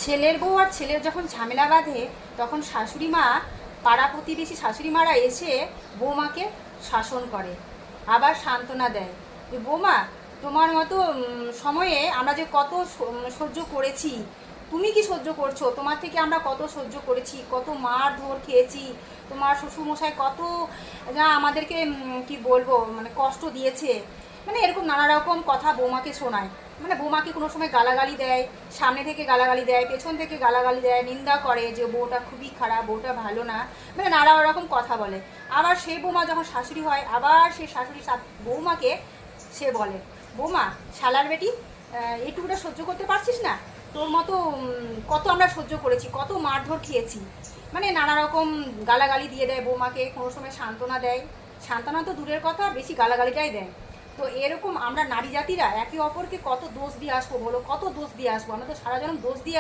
ছেলের বউ আর ছেলের যখন ঝামেলা বাঁধে তখন শাশুড়ি মা, পাড়া প্রতিবেশী শাশুড়ি মারা এসে বৌমাকে শাসন করে, আবার সান্ত্বনা দেয় যে বৌমা, তোমার মতো সময়ে আমরা যে কত সহ্য করেছি, তুমি কি সহ্য করছো? তোমার থেকে আমরা কত সহ্য করেছি, কত মার ধর খেয়েছি, তোমার শ্বশুরমশাই কত যা আমাদেরকে কি বলবো মানে কষ্ট দিয়েছে। মানে এরকম নানা রকম কথা বৌমাকে শোনায়। মানে বৌমাকে কোনো সময় গালাগালি দেয়, সামনে থেকে গালাগালি দেয়, পেছন থেকে গালাগালি দেয়, নিন্দা করে যে বউটা খুবই খারাপ, বউটা ভালো না, মানে নানা রকম কথা বলে। আবার সেই বৌমা যখন শাশুড়ি হয়, আবার সেই শাশুড়ি বৌমাকে সে বলে, বৌমা শালার বেটি, এইটুকুটা সহ্য করতে পারছিস না? তোর মতো কত আমরা সহ্য করেছি, কত মারধর খেয়েছি। মানে নানা রকম গালাগালি দিয়ে দেয় বৌমাকে, কোনো সময় সান্ত্বনা দেয়, সান্ত্বনা তো দূরের কথা, বেশি গালাগালিটাই দেয়। তো এরকম আমরা নারী জাতিরা একে অপরকে কত দোষ দিয়ে আসবো বলো, কত দোষ দিয়ে আসবো? আমরা তো সারা জীবন দোষ দিয়ে